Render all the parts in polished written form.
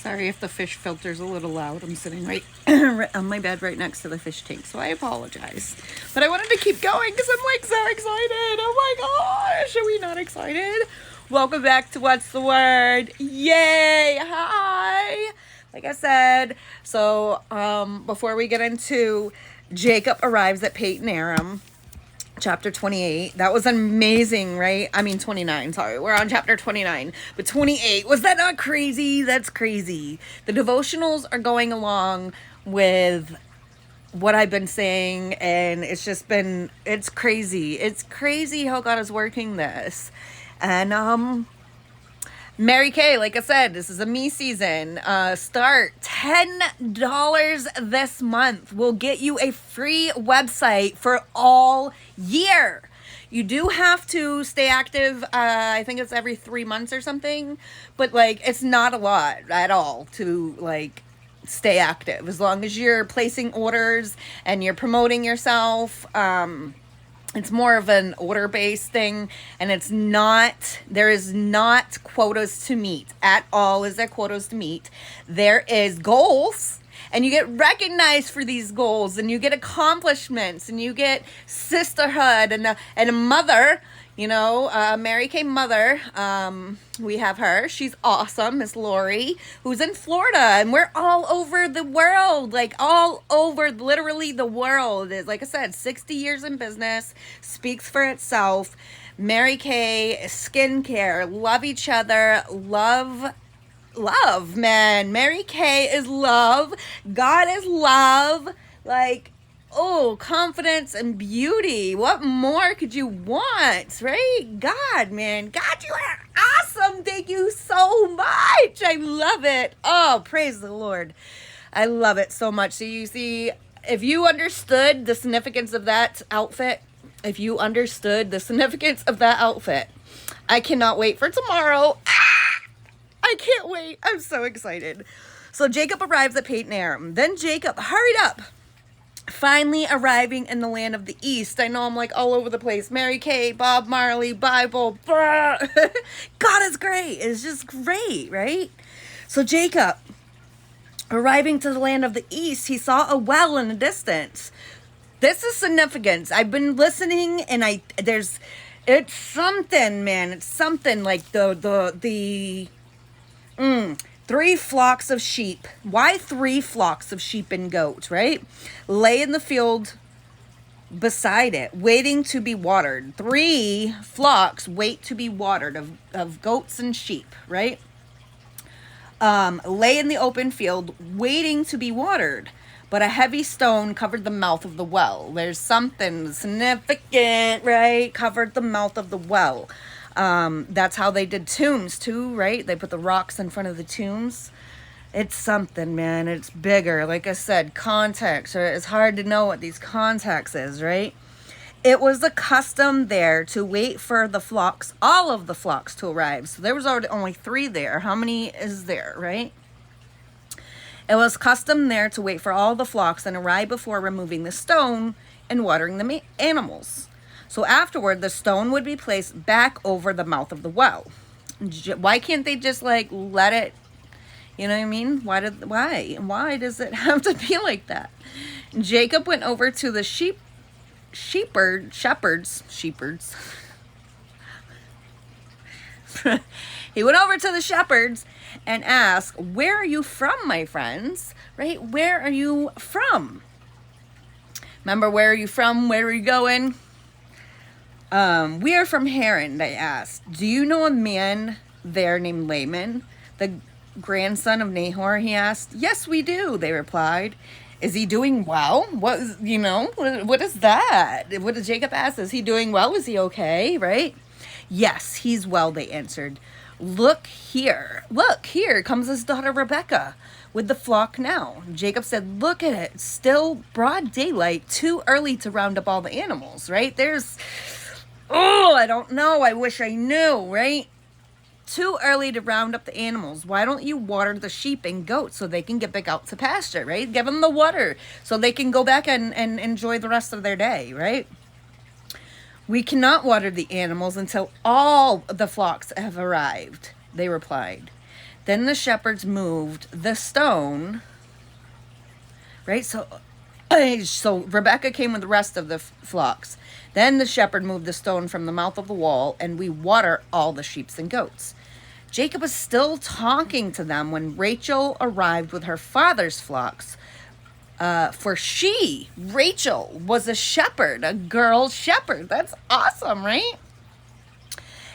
Sorry if the fish filter's a little loud. I'm sitting right on my bed right next to the fish tank, so I apologize. But I wanted to keep going because I'm like so excited. Oh my gosh, are we not excited? Welcome back to What's the Word? Yay! Hi! Like I said, so before we get into Jacob arrives at Peyton Aram, chapter 28. That was amazing, right? I mean 29, sorry. We're on chapter 29. But 28, was that not crazy? That's crazy. The devotionals are going along with what I've been saying, and it's just been, it's crazy. It's crazy how God is working this. And Mary Kay, like I said, this is a me season. Start $10 this month will get you a free website for all year. You do have to stay active. I think it's every 3 months or something, but like it's not a lot at all to like stay active as long as you're placing orders and you're promoting yourself. It's more of an order-based thing, and it's not, there is not quotas to meet at all. Is there quotas to meet? There is goals, and you get recognized for these goals, and you get accomplishments, and you get sisterhood, and a mother, you know, Mary Kay mother. We have her. She's awesome, Miss Lori, who's in Florida, and we're all over the world, like all over, literally the world. Like I said, 60 years in business, speaks for itself. Mary Kay, skincare, love each other, love, man. Mary Kay is love. God is love. Like, oh, confidence and beauty. What more could you want, right? God, man. God, you are awesome. Thank you so much. I love it. Oh, praise the Lord. I love it so much. So you see, if you understood the significance of that outfit, I cannot wait for tomorrow. I can't wait. I'm so excited. So Jacob arrives at Peyton Aram. Then Jacob hurried up, finally arriving in the land of the East. I know I'm like all over the place. Mary Kay, Bob Marley, Bible. God is great. It's just great, right? So Jacob, arriving to the land of the East, he saw a well in the distance. This is significance. I've been listening, and it's something, man. It's something like the 3 flocks of sheep. Why 3 flocks of sheep and goats, right? Lay in the field beside it, waiting to be watered. 3 flocks wait to be watered of goats and sheep, right? Lay in the open field, waiting to be watered. But a heavy stone covered the mouth of the well. There's something significant, right? Covered the mouth of the well. That's how they did tombs too, right? They put the rocks in front of the tombs. It's something, man. It's bigger. Like I said, context. Right? It's hard to know what these context is, right? It was the custom there to wait for the flocks, all of the flocks to arrive. So there was already only 3 there. How many is there, right? It was custom there to wait for all the flocks and arrive before removing the stone and watering the animals. So afterward, the stone would be placed back over the mouth of the well. Why can't they just like let it, you know what I mean? Why does it have to be like that? Jacob went over to the shepherds. He went over to the shepherds and asked, "Where are you from, my friends?" Right? Where are you from? Remember, where are you from? Where are you going? We are from Haran, they asked. "Do you know a man there named Laban, the grandson of Nahor?" he asked. "Yes, we do," they replied. "Is he doing well?" What is that? What did Jacob ask? Is he doing well? Is he okay? Right? "Yes, he's well," they answered. Look here comes his daughter Rebecca with the flock now." Jacob said, "Look at it. It's still broad daylight, too early to round up all the animals," right? I don't know. I wish I knew, right? Too early to round up the animals. Why don't you water the sheep and goats so they can get back out to pasture, right? Give them the water so they can go back and enjoy the rest of their day, right? "We cannot water the animals until all the flocks have arrived," they replied. Then the shepherds moved the stone, right? So Rebecca came with the rest of the flocks. Then the shepherd moved the stone from the mouth of the wall, and we water all the sheep and goats. Jacob was still talking to them when Rachel arrived with her father's flocks. For Rachel, was a shepherd, a girl shepherd. That's awesome, right?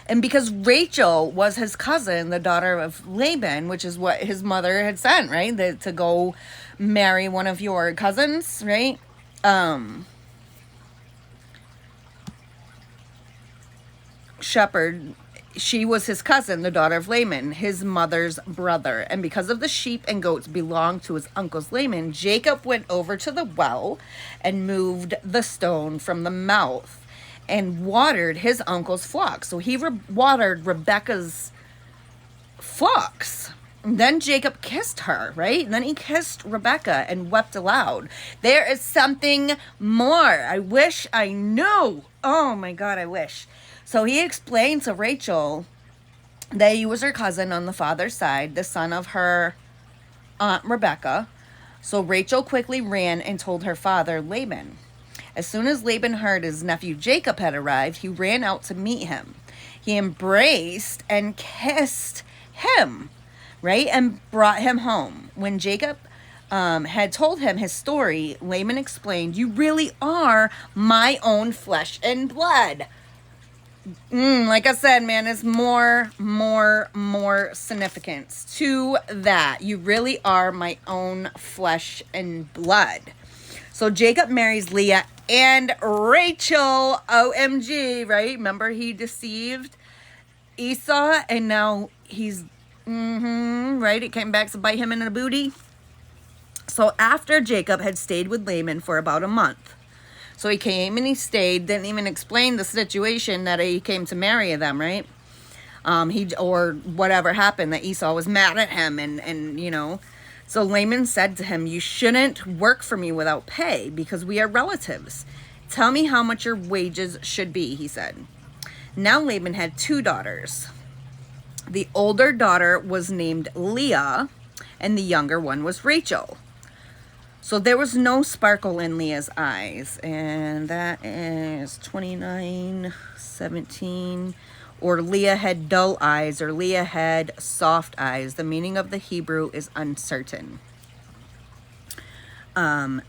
And because Rachel was his cousin, the daughter of Laban, which is what his mother had sent, right? To go marry one of your cousins, right? Shepherd, she was his cousin, the daughter of Laban, his mother's brother. And because of the sheep and goats belonged to his uncle's Laban, Jacob went over to the well and moved the stone from the mouth and watered his uncle's flocks. So he watered Rebecca's flocks. And then Jacob kissed her, right? And then he kissed Rebecca and wept aloud. There is something more. I wish I knew. Oh my God, I wish. So he explained to Rachel that he was her cousin on the father's side, the son of her aunt Rebecca. So Rachel quickly ran and told her father, Laban. As soon as Laban heard his nephew Jacob had arrived, he ran out to meet him. He embraced and kissed him, right, and brought him home. When Jacob had told him his story, Laban explained, "You really are my own flesh and blood." Like I said, man, there's more significance to that. You really are my own flesh and blood. So Jacob marries Leah and Rachel. OMG, right? Remember he deceived Esau and now he's, right? It came back to bite him in the booty. So after Jacob had stayed with Laban for about a month, so he came and he stayed, didn't even explain the situation that he came to marry them, right? Or whatever happened, that Esau was mad at him and you know. So Laban said to him, "You shouldn't work for me without pay because we are relatives. Tell me how much your wages should be," he said. Now Laban had 2 daughters. The older daughter was named Leah and the younger one was Rachel. So there was no sparkle in Leah's eyes, and that is 29:17. Or Leah had dull eyes, or Leah had soft eyes. The meaning of the Hebrew is uncertain. But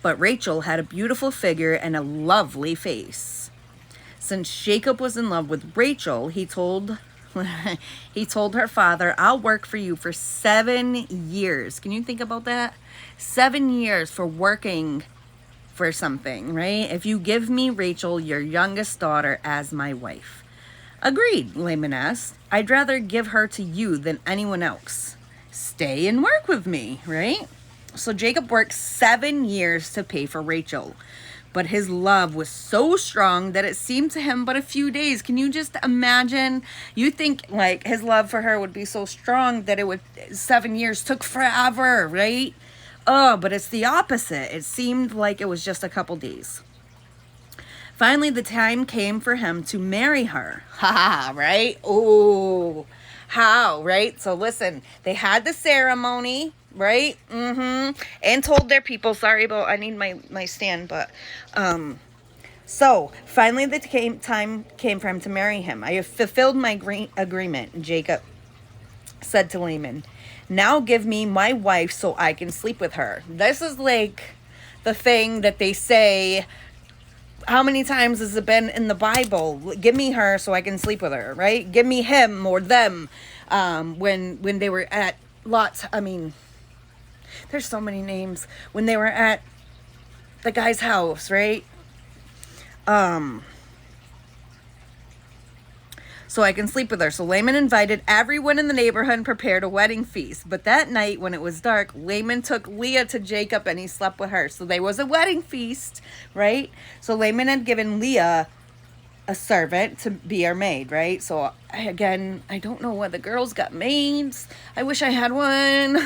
Rachel had a beautiful figure and a lovely face. Since Jacob was in love with Rachel, he told her father, "I'll work for you for 7 years." Can you think about that? 7 years for working for something, right? "If you give me Rachel, your youngest daughter, as my wife." "Agreed," Laban asked. "I'd rather give her to you than anyone else. Stay and work with me," right? So Jacob worked 7 years to pay for Rachel. But his love was so strong that it seemed to him but a few days. Can you just imagine? You think like his love for her would be so strong that 7 years took forever, right? Oh, but it's the opposite. It seemed like it was just a couple days. Finally, the time came for him to marry her. Ha, right? Oh, how, right? So listen, they had the ceremony, right? And told their people, sorry about, I need my stand, but, so finally the time came for him to marry him. "I have fulfilled my agreement," Jacob said to Laban. "Now give me my wife so I can sleep with her." This is like the thing that they say, how many times has it been in the Bible? Give me her so I can sleep with her, right? Give me him or them. When they were at Lot's, there's so many names. When they were at the guy's house, right? So I can sleep with her. So Laban invited everyone in the neighborhood and prepared a wedding feast. But that night, when it was dark, Laban took Leah to Jacob and he slept with her. So there was a wedding feast, right? So Laban had given Leah a servant to be her maid, right? So I don't know why the girls got maids. I wish I had one.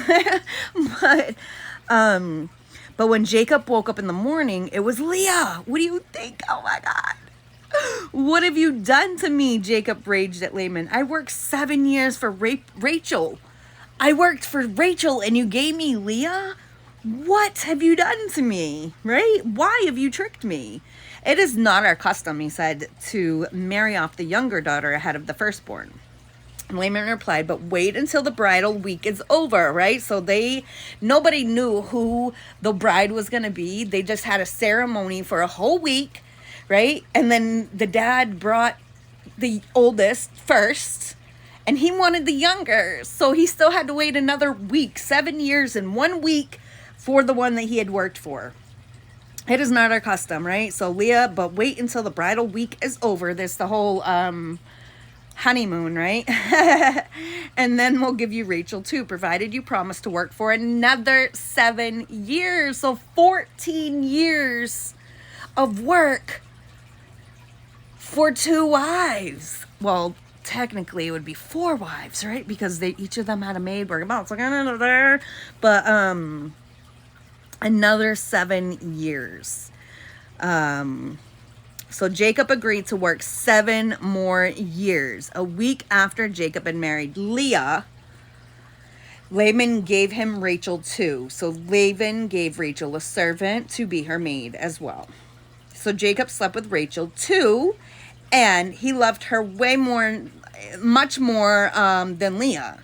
But when Jacob woke up in the morning, it was Leah. What do you think? Oh my God. What have you done to me? Jacob raged at Laban. I worked 7 years for Rachel. I worked for Rachel and you gave me Leah? What have you done to me? Right? Why have you tricked me? It is not our custom, he said, to marry off the younger daughter ahead of the firstborn. Laban replied, but wait until the bridal week is over, right? So nobody knew who the bride was going to be. They just had a ceremony for a whole week, right? And then the dad brought the oldest first, and he wanted the younger. So he still had to wait another week, 7 years and 1 week for the one that he had worked for. It is not our custom, right? So Leah, but wait until the bridal week is over. There's the whole honeymoon, right? And then we'll give you Rachel too, provided you promise to work for another 7 years. So 14 years of work for 2 wives. Well, technically it would be 4 wives, right? Because each of them had a maid working about there. But another 7 years. So Jacob agreed to work 7 more years. A week after Jacob had married Leah, Laban gave him Rachel too. So Laban gave Rachel a servant to be her maid as well. So Jacob slept with Rachel too, and he loved her much more than Leah.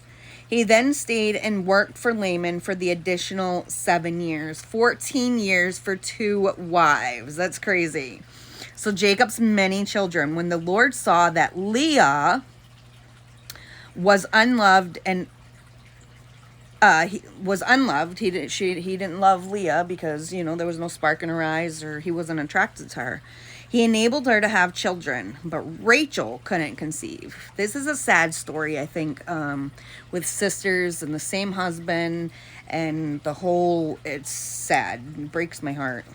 He then stayed and worked for Laban for the additional 7 years. 14 years for 2 wives. That's crazy. So Jacob's many children. When the Lord saw that Leah was unloved and he didn't love Leah because, there was no spark in her eyes or he wasn't attracted to her. He enabled her to have children, but Rachel couldn't conceive. This is a sad story, I think, with sisters and the same husband and it's sad. It breaks my heart.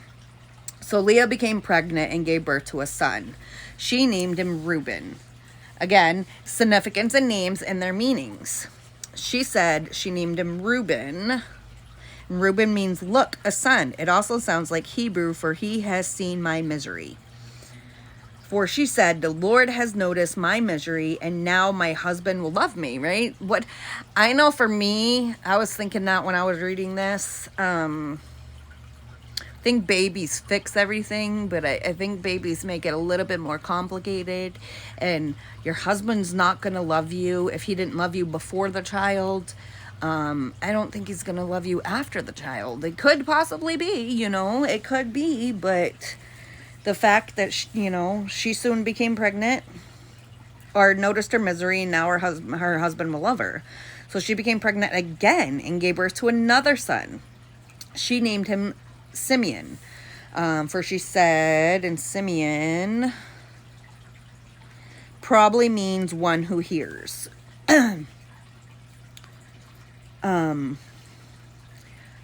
So Leah became pregnant and gave birth to a son. She named him Reuben. Again, significance in names and their meanings. She said she named him Reuben. Reuben means, look, a son. It also sounds like Hebrew for he has seen my misery. For she said, the Lord has noticed my misery and now my husband will love me, right? What I know for me, I was thinking that when I was reading this, I think babies fix everything, but I think babies make it a little bit more complicated, and your husband's not going to love you if he didn't love you before the child. I don't think he's going to love you after the child. It could possibly be, it could be, but the fact that, she soon became pregnant or noticed her misery, and now her husband will love her. So she became pregnant again and gave birth to another son. She named him Simeon, for she said, and Simeon probably means one who hears.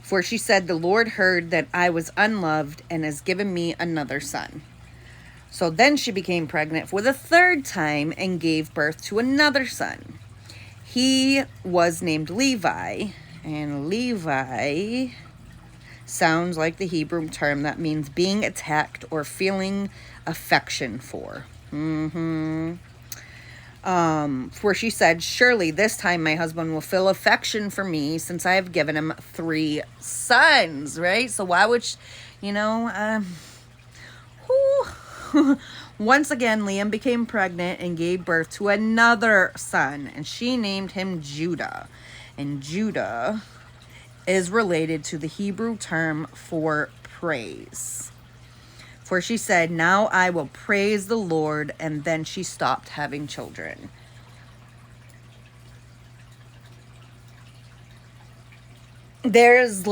For she said, the Lord heard that I was unloved and has given me another son. So then she became pregnant for the 3rd time and gave birth to another son. He was named Levi, and Levi sounds like the Hebrew term that means being attacked or feeling affection for. For she said, surely this time my husband will feel affection for me since I have given him 3 sons, right? So why would Once again, Liam became pregnant and gave birth to another son, and she named him Judah. And Judah is related to the Hebrew term for praise. For she said, now I will praise the Lord, and then she stopped having children. There's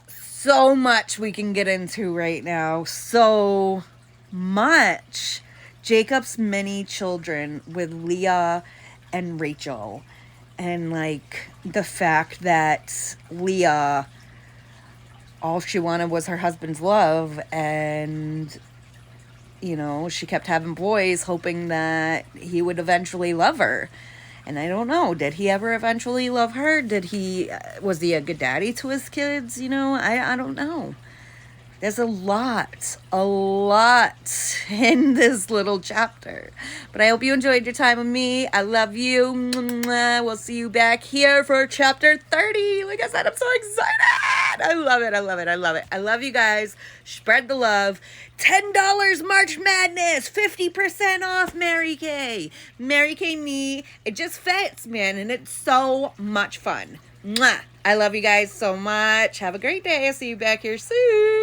so much we can get into right now. So much. Jacob's many children with Leah and Rachel. And the fact that Leah, all she wanted was her husband's love, and she kept having boys hoping that he would eventually love her. And I don't know, did he ever eventually love her? Was he a good daddy to his kids? I don't know. There's a lot in this little chapter. But I hope you enjoyed your time with me. I love you. We'll see you back here for chapter 30. Like I said, I'm so excited. I love it. I love it. I love it. I love you guys. Spread the love. $10 March Madness. 50% off Mary Kay. Mary Kay me. It just fits, man. And it's so much fun. Mwah. I love you guys so much. Have a great day. I'll see you back here soon.